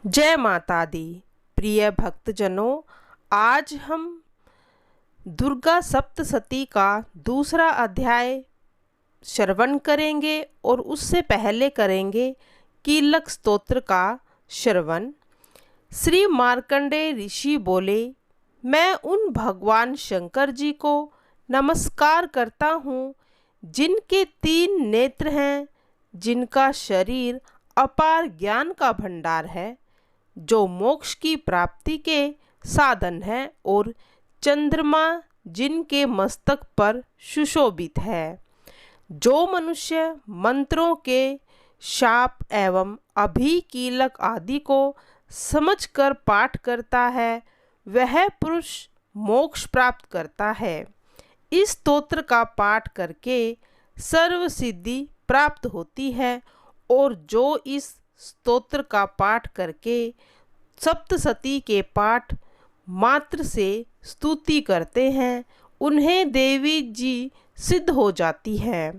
जय माता दी। प्रिय भक्तजनों, आज हम दुर्गा सप्तशती का दूसरा अध्याय श्रवण करेंगे और उससे पहले करेंगे कीलक स्तोत्र का श्रवण। श्री मार्कंडेय ऋषि बोले, मैं उन भगवान शंकर जी को नमस्कार करता हूँ जिनके 3 नेत्र हैं, जिनका शरीर अपार ज्ञान का भंडार है, जो मोक्ष की प्राप्ति के साधन है, और चंद्रमा जिनके मस्तक पर सुशोभित है। जो मनुष्य मंत्रों के शाप एवं अभिकीलक आदि को समझकर पाठ करता है, वह पुरुष मोक्ष प्राप्त करता है। इस स्तोत्र का पाठ करके सर्व सिद्धि प्राप्त होती है, और जो इस स्तोत्र का पाठ करके सप्तशती के पाठ मात्र से स्तुति करते हैं, उन्हें देवी जी सिद्ध हो जाती है।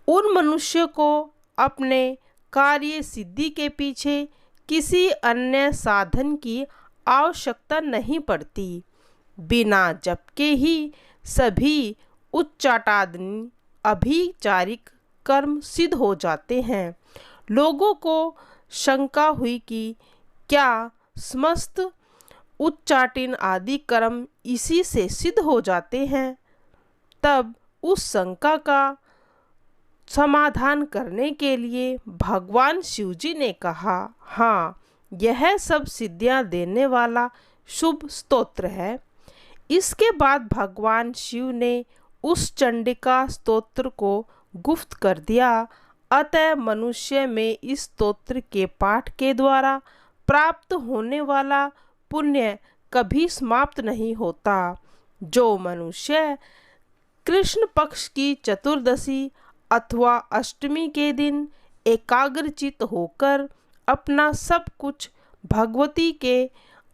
उन मनुष्य को अपने कार्य सिद्धि के पीछे किसी अन्य साधन की आवश्यकता नहीं पड़ती। बिना जप के ही सभी उच्चाटादनी अभिचारिक कर्म सिद्ध हो जाते हैं। लोगों को शंका हुई कि क्या समस्त उच्चाटन आदि कर्म इसी से सिद्ध हो जाते हैं। तब उस शंका का समाधान करने के लिए भगवान शिवजी ने कहा, हाँ, यह सब सिद्धियां देने वाला शुभ स्तोत्र है। इसके बाद भगवान शिव ने उस चंडिका स्तोत्र को गुप्त कर दिया। अतः मनुष्य में इस स्तोत्र के पाठ के द्वारा प्राप्त होने वाला पुण्य कभी समाप्त नहीं होता। जो मनुष्य कृष्ण पक्ष की चतुर्दशी अथवा अष्टमी के दिन एकाग्रचित होकर अपना सब कुछ भगवती के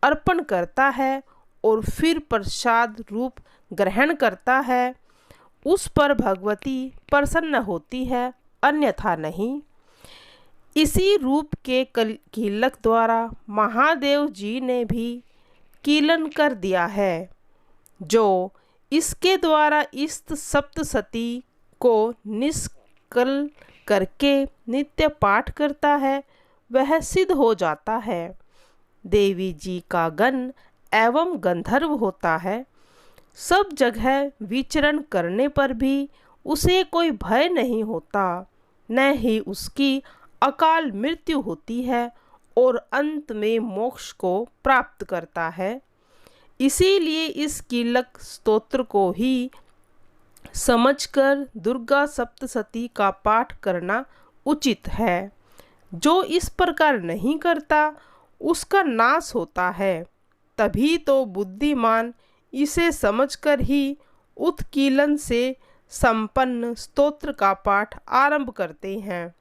अर्पण करता है और फिर प्रसाद रूप ग्रहण करता है, उस पर भगवती प्रसन्न होती है, अन्यथा नहीं। इसी रूप के कीलक द्वारा महादेव जी ने भी कीलन कर दिया है। जो इसके द्वारा इस सप्तशती को निष्कल करके नित्य पाठ करता है, वह सिद्ध हो जाता है। देवी जी का गण एवं गंधर्व होता है। सब जगह विचरण करने पर भी उसे कोई भय नहीं होता, न ही उसकी अकाल मृत्यु होती है, और अंत में मोक्ष को प्राप्त करता है। इसीलिए इस कीलक स्तोत्र को ही समझकर दुर्गा सप्तशती का पाठ करना उचित है। जो इस प्रकार नहीं करता उसका नाश होता है। तभी तो बुद्धिमान इसे समझकर ही उत्कीलन से संपन्न स्तोत्र का पाठ आरंभ करते हैं।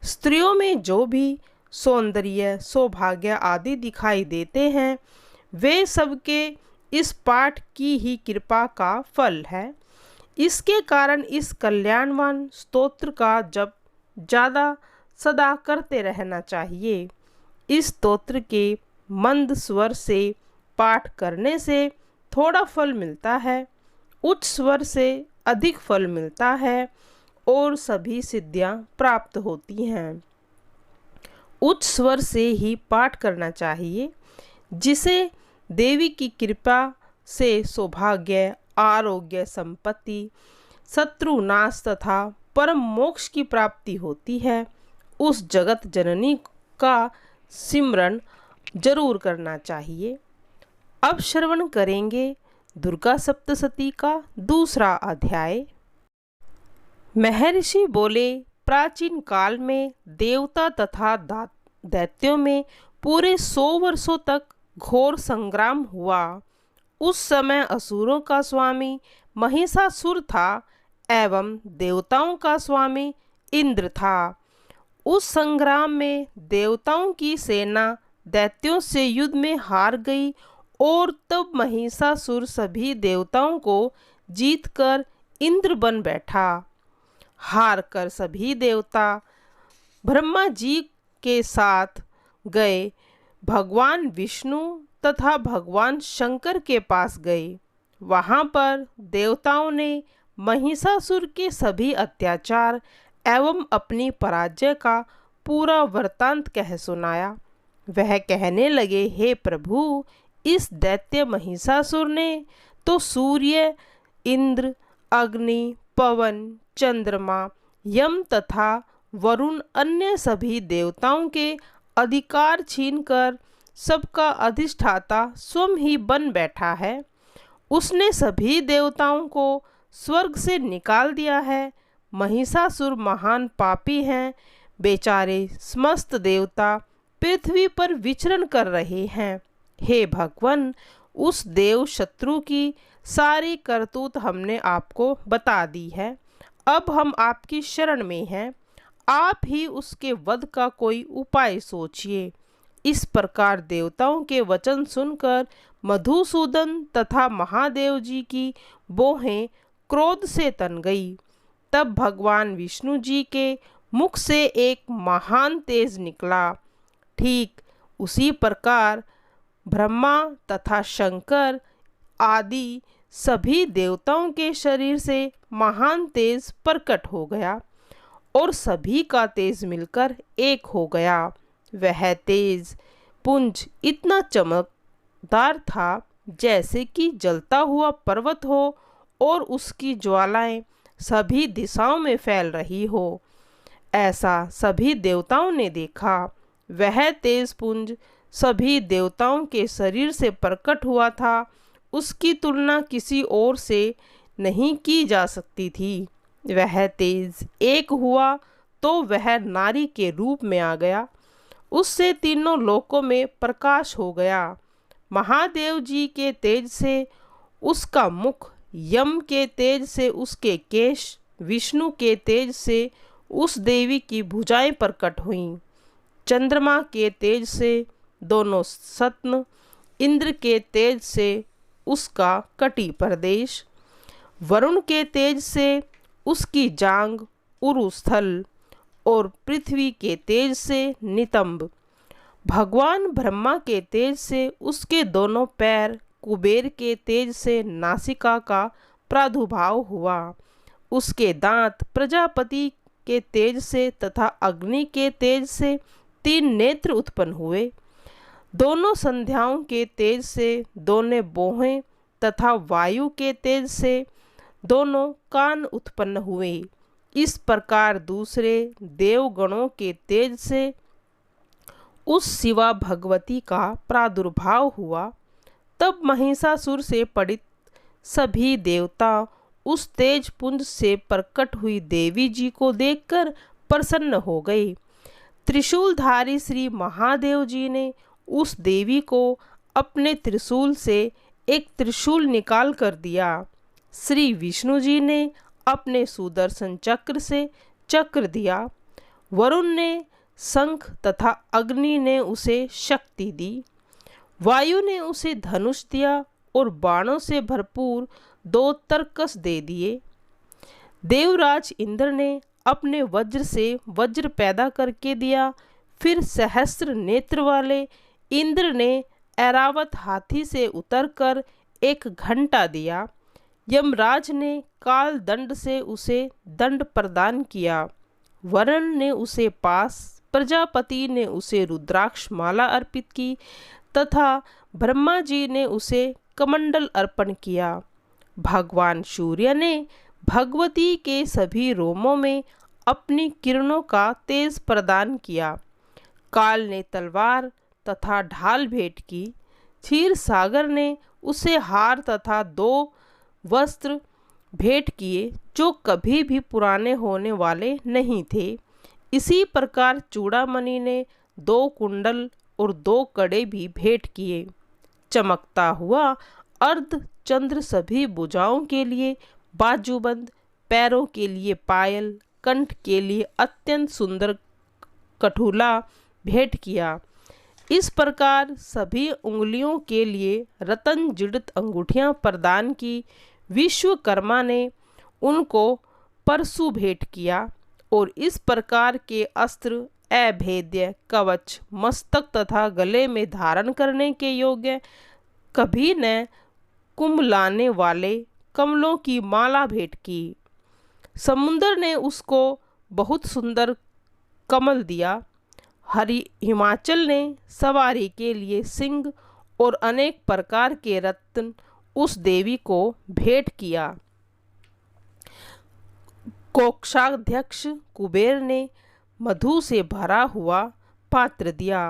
स्त्रियों में जो भी सौंदर्य, सौभाग्य आदि दिखाई देते हैं, वे सबके इस पाठ की ही कृपा का फल है। इसके कारण इस कल्याणवान स्तोत्र का जप ज़्यादा सदा करते रहना चाहिए। इस स्तोत्र के मंद स्वर से पाठ करने से थोड़ा फल मिलता है, उच्च स्वर से अधिक फल मिलता है, और सभी सिद्धियां प्राप्त होती हैं। उच्च स्वर से ही पाठ करना चाहिए, जिसे देवी की कृपा से सौभाग्य, आरोग्य, संपत्ति, शत्रु नाश तथा परम मोक्ष की प्राप्ति होती है। उस जगत जननी का सिमरन जरूर करना चाहिए। अब श्रवण करेंगे दुर्गा सप्तशती का दूसरा अध्याय। महर्षि बोले, प्राचीन काल में देवता तथा दैत्यों में पूरे 100 वर्षों तक घोर संग्राम हुआ। उस समय असुरों का स्वामी महिषासुर था एवं देवताओं का स्वामी इंद्र था। उस संग्राम में देवताओं की सेना दैत्यों से युद्ध में हार गई, और तब महिषासुर सभी देवताओं को जीतकर इंद्र बन बैठा। हार कर सभी देवता ब्रह्मा जी के साथ गए भगवान विष्णु तथा भगवान शंकर के पास गए। वहाँ पर देवताओं ने महिषासुर के सभी अत्याचार एवं अपनी पराजय का पूरा वृत्तांत कह सुनाया। वह कहने लगे, हे प्रभु, इस दैत्य महिषासुर ने तो सूर्य, इंद्र, अग्नि, पवन, चंद्रमा, यम तथा वरुण अन्य सभी देवताओं के अधिकार छीनकर सबका अधिष्ठाता स्वयं ही बन बैठा है। उसने सभी देवताओं को स्वर्ग से निकाल दिया है। महिषासुर महान पापी हैं। बेचारे समस्त देवता पृथ्वी पर विचरण कर रहे हैं। हे भगवान, उस देव शत्रु की सारी करतूत हमने आपको बता दी है। अब हम आपकी शरण में हैं। आप ही उसके वध का कोई उपाय सोचिए। इस प्रकार देवताओं के वचन सुनकर मधुसूदन तथा महादेव जी की बोहें क्रोध से तन गई। तब भगवान विष्णु जी के मुख से एक महान तेज निकला। ठीक उसी प्रकार ब्रह्मा तथा शंकर आदि सभी देवताओं के शरीर से महान तेज प्रकट हो गया और सभी का तेज मिलकर एक हो गया। वह तेज पुंज इतना चमकदार था जैसे कि जलता हुआ पर्वत हो और उसकी ज्वालाएं सभी दिशाओं में फैल रही हो। ऐसा सभी देवताओं ने देखा। वह तेज पुंज सभी देवताओं के शरीर से प्रकट हुआ था। उसकी तुलना किसी और से नहीं की जा सकती थी। वह तेज एक हुआ तो वह नारी के रूप में आ गया। उससे तीनों लोकों में प्रकाश हो गया। महादेव जी के तेज से उसका मुख, यम के तेज से उसके केश, विष्णु के तेज से उस देवी की भुजाएं प्रकट हुईं, चंद्रमा के तेज से दोनों स्तन, इंद्र के तेज से उसका कटी प्रदेश, वरुण के तेज से उसकी जांग उरुस्थल और पृथ्वी के तेज से नितंब। भगवान ब्रह्मा के तेज से उसके दोनों पैर, कुबेर के तेज से नासिका का प्रादुर्भाव हुआ, उसके दांत प्रजापति के तेज से तथा अग्नि के तेज से 3 नेत्र उत्पन्न हुए। दोनों संध्याओं के तेज से दोनों बोहें तथा वायु के तेज से दोनों कान उत्पन्न हुए। इस प्रकार दूसरे देवगणों के तेज से उस शिवा भगवती का प्रादुर्भाव हुआ। तब महिषासुर से पीड़ित सभी देवता उस तेज पुंज से प्रकट हुई देवी जी को देखकर प्रसन्न हो गए। त्रिशूलधारी श्री महादेव जी ने उस देवी को अपने त्रिशूल से एक त्रिशूल निकाल कर दिया। श्री विष्णु जी ने अपने सुदर्शन चक्र से चक्र दिया। वरुण ने शंख तथा अग्नि ने उसे शक्ति दी। वायु ने उसे धनुष दिया और बाणों से भरपूर 2 तरकस दे दिए। देवराज इंद्र ने अपने वज्र से वज्र पैदा करके दिया। फिर सहस्त्र नेत्र वाले इंद्र ने ऐरावत हाथी से उतरकर एक घंटा दिया। यमराज ने काल दंड से उसे दंड प्रदान किया। वरुण ने उसे पास, प्रजापति ने उसे रुद्राक्ष माला अर्पित की तथा ब्रह्मा जी ने उसे कमंडल अर्पण किया। भगवान सूर्य ने भगवती के सभी रोमों में अपनी किरणों का तेज प्रदान किया। काल ने तलवार तथा ढाल भेंट की। क्षीर सागर ने उसे हार तथा 2 वस्त्र भेंट किए जो कभी भी पुराने होने वाले नहीं थे। इसी प्रकार चूड़ामणि ने 2 कुंडल और 2 कड़े भी भेंट किए। चमकता हुआ अर्ध चंद्र सभी भुजाओं के लिए बाजूबंद, पैरों के लिए पायल, कंठ के लिए अत्यंत सुंदर कठुला भेंट किया। इस प्रकार सभी उंगलियों के लिए रतन जड़ित अंगूठियां प्रदान की। विश्वकर्मा ने उनको परशु भेंट किया और इस प्रकार के अस्त्र अभेद्य कवच मस्तक तथा गले में धारण करने के योग्य, कभी न कुंभलाने वाले कमलों की माला भेंट की। समुद्र ने उसको बहुत सुंदर कमल दिया। हिमाचल ने सवारी के लिए सिंह और अनेक प्रकार के रत्न उस देवी को भेंट किया। कोषाध्यक्ष कुबेर ने मधु से भरा हुआ पात्र दिया।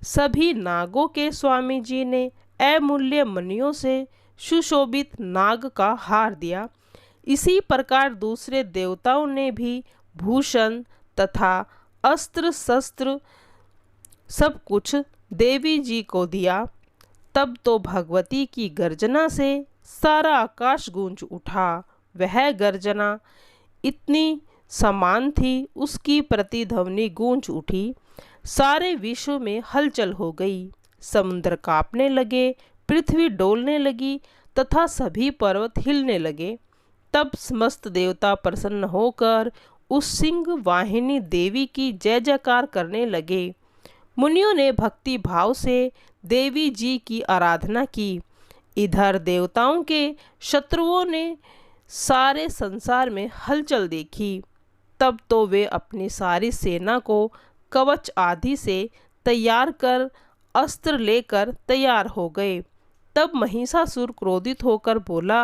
सभी नागों के स्वामी जी ने अमूल्य मणियों से सुशोभित नाग का हार दिया। इसी प्रकार दूसरे देवताओं ने भी भूषण तथा अस्त्र शस्त्र सब कुछ देवी जी को दिया। तब तो भगवती की गर्जना से सारा आकाश गूंज उठा। वह गर्जना इतनी समान थी, उसकी प्रतिध्वनि गूंज उठी। सारे विश्व में हलचल हो गई। समुद्र कांपने लगे, पृथ्वी डोलने लगी तथा सभी पर्वत हिलने लगे। तब समस्त देवता प्रसन्न होकर उस सिंह वाहिनी देवी की जय जयकार करने लगे। मुनियों ने भक्ति भाव से देवी जी की आराधना की। इधर देवताओं के शत्रुओं ने सारे संसार में हलचल देखी। तब तो वे अपनी सारी सेना को कवच आदि से तैयार कर अस्त्र लेकर तैयार हो गए। तब महिषासुर क्रोधित होकर बोला,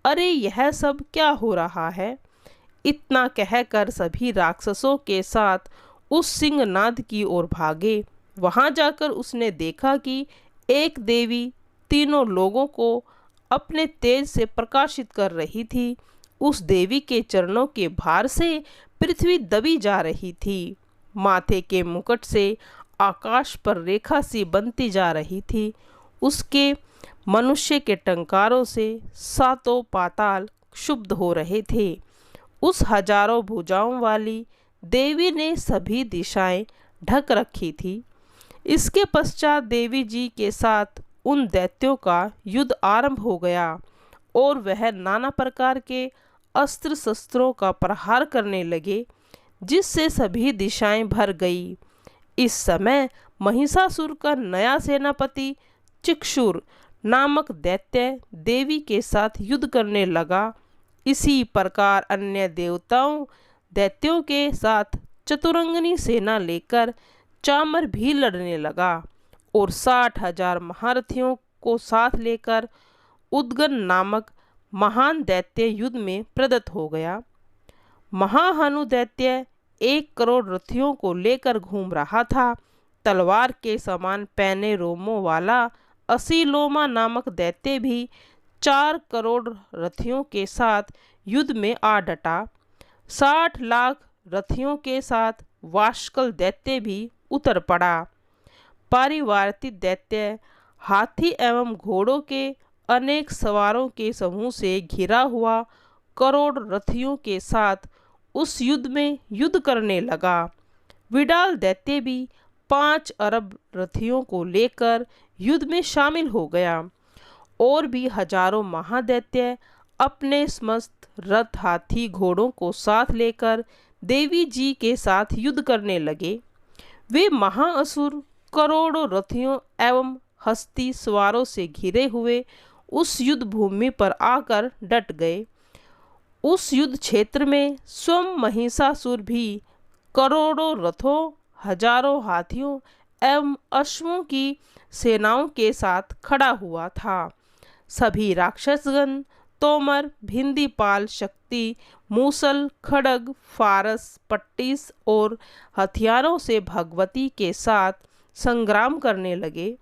अरे यह सब क्या हो रहा है? इतना कहकर सभी राक्षसों के साथ उस सिंहनाद की ओर भागे। वहां जाकर उसने देखा कि एक देवी तीनों लोगों को अपने तेज से प्रकाशित कर रही थी। उस देवी के चरणों के भार से पृथ्वी दबी जा रही थी। माथे के मुकुट से आकाश पर रेखा सी बनती जा रही थी। उसके मनुष्य के टंकारों से सातों पाताल क्षुब्ध हो रहे थे। उस हजारों भुजाओं वाली देवी ने सभी दिशाएं ढक रखी थी। इसके पश्चात देवी जी के साथ उन दैत्यों का युद्ध आरंभ हो गया और वह नाना प्रकार के अस्त्र शस्त्रों का प्रहार करने लगे, जिससे सभी दिशाएं भर गई। इस समय महिषासुर का नया सेनापति चिक्षुर नामक दैत्य देवी के साथ युद्ध करने लगा। इसी प्रकार अन्य देवताओं दैत्यों के साथ चतुरंगनी सेना लेकर चामर भी लड़ने लगा और 60,000 महारथियों को साथ लेकर उद्गन नामक महान दैत्य युद्ध में प्रदत्त हो गया। महाहनु दैत्य 1 करोड़ रथियों को लेकर घूम रहा था। तलवार के समान पैने रोमों वाला असीलोमा नामक दैत्य भी 4 करोड़ रथियों के साथ युद्ध में आ डटा। 60 लाख रथियों के साथ वाष्कल दैत्य भी उतर पड़ा। पारिवारिक दैत्य हाथी एवं घोड़ों के अनेक सवारों के समूह से घिरा हुआ करोड़ रथियों के साथ उस युद्ध में युद्ध करने लगा। विडाल दैत्य भी 5 अरब रथियों को लेकर युद्ध में शामिल हो गया। और भी हजारों महादैत्य अपने समस्त रथ हाथी घोड़ों को साथ लेकर देवी जी के साथ युद्ध करने लगे। वे महाअसुर करोड़ों रथियों एवं हस्ती सवारों से घिरे हुए उस युद्ध भूमि पर आकर डट गए। उस युद्ध क्षेत्र में स्वयं महिषासुर भी करोड़ों रथों, हजारों हाथियों एवं अश्वों की सेनाओं के साथ खड़ा हुआ था। सभी राक्षसगण तोमर, भिंदीपाल, शक्ति, मूसल, खड़ग, फारस, पट्टिस और हथियारों से भगवती के साथ संग्राम करने लगे।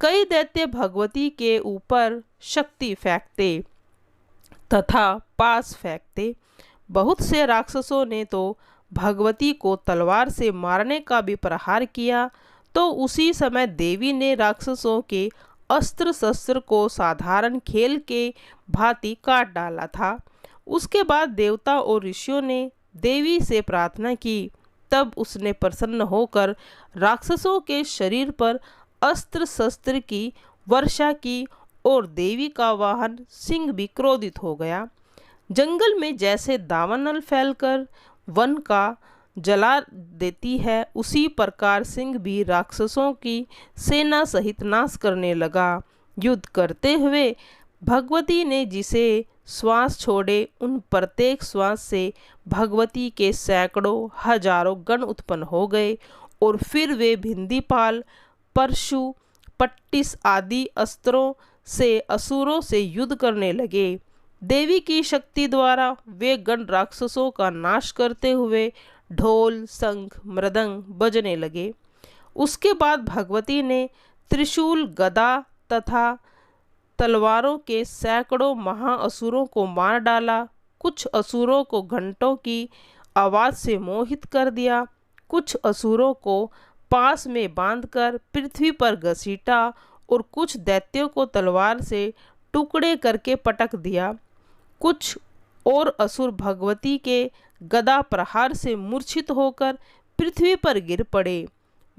कई दैत्य भगवती के ऊपर शक्ति फेंकते तथा पास फेंकते। बहुत से राक्षसों ने तो भगवती को तलवार से मारने का भी प्रहार किया। तो उसी समय देवी ने राक्षसों के अस्त्र शस्त्र को साधारण खेल के भांति काट डाला था। उसके बाद देवता और ऋषियों ने देवी से प्रार्थना की। तब उसने प्रसन्न होकर राक्षसों के शरीर पर अस्त्र शस्त्र की वर्षा की और देवी का वाहन सिंह भी क्रोधित हो गया। जंगल में जैसे दावानल फैलकर वन का जला देती है, उसी प्रकार सिंह भी राक्षसों की सेना सहित नाश करने लगा। युद्ध करते हुए भगवती ने जिसे श्वास छोड़े, उन प्रत्येक श्वास से भगवती के सैकड़ों हजारों गण उत्पन्न हो गए और फिर वे भिंदीपाल, परशु, पट्टिस आदि अस्त्रों से असुरों से युद्ध करने लगे। देवी की शक्ति द्वारा वे गण राक्षसों का नाश करते हुए ढोल, शंख, मृदंग बजने लगे। उसके बाद भगवती ने त्रिशूल, गदा तथा तलवारों के सैकड़ों महाअसुरों को मार डाला। कुछ असुरों को घंटों की आवाज़ से मोहित कर दिया, कुछ असुरों को पास में बांधकर पृथ्वी पर घसीटा और कुछ दैत्यों को तलवार से टुकड़े करके पटक दिया। कुछ और असुर भगवती के गदा प्रहार से मूर्छित होकर पृथ्वी पर गिर पड़े।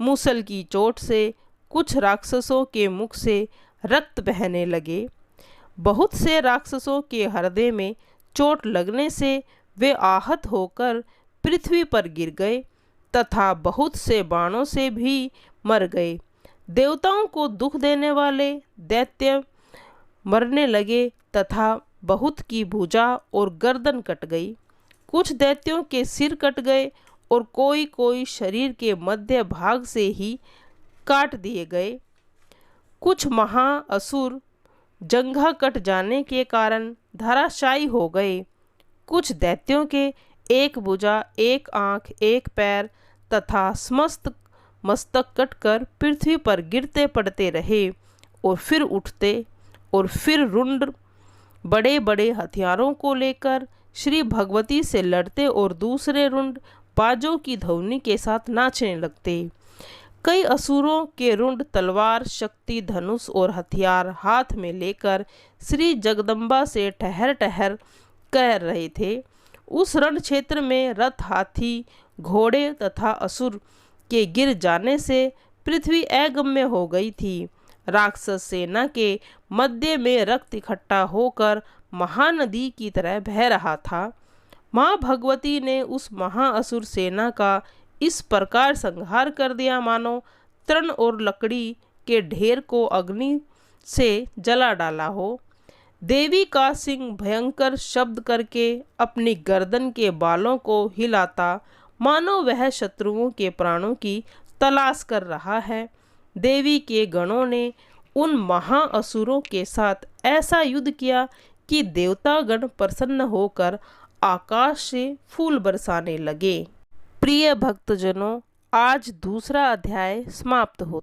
मूसल की चोट से कुछ राक्षसों के मुख से रक्त बहने लगे। बहुत से राक्षसों के हृदय में चोट लगने से वे आहत होकर पृथ्वी पर गिर गए तथा बहुत से बाणों से भी मर गए। देवताओं को दुख देने वाले दैत्य मरने लगे तथा बहुत की भुजा और गर्दन कट गई। कुछ दैत्यों के सिर कट गए और कोई कोई शरीर के मध्य भाग से ही काट दिए गए। कुछ महाअसुर जंघा कट जाने के कारण धराशायी हो गए। कुछ दैत्यों के एक भुजा, एक आंख, एक पैर तथा समस्त मस्तक कटकर पृथ्वी पर गिरते पड़ते रहे और फिर उठते और फिर रुंड बड़े बड़े हथियारों को लेकर श्री भगवती से लड़ते और दूसरे रुंड बाजों की ध्वनि के साथ नाचने लगते। कई असुरों के रुंड तलवार, शक्ति, धनुष और हथियार हाथ में लेकर श्री जगदम्बा से ठहर ठहर कह रहे थे। उस रण क्षेत्र में रथ, हाथी, घोड़े तथा असुर के गिर जाने से पृथ्वी अगम्य हो गई थी। राक्षस सेना के मध्य में रक्त इकट्ठा होकर महानदी की तरह बह रहा था। माँ भगवती ने उस महाअसुर सेना का इस प्रकार संहार कर दिया मानो तृण और लकड़ी के ढेर को अग्नि से जला डाला हो। देवी का सिंह भयंकर शब्द करके अपनी गर्दन के बालों को हिलाता मानो वह शत्रुओं के प्राणों की तलाश कर रहा है। देवी के गणों ने उन महाअसुरों के साथ ऐसा युद्ध किया कि देवतागण प्रसन्न होकर आकाश से फूल बरसाने लगे। प्रिय भक्तजनों, आज दूसरा अध्याय समाप्त होता है।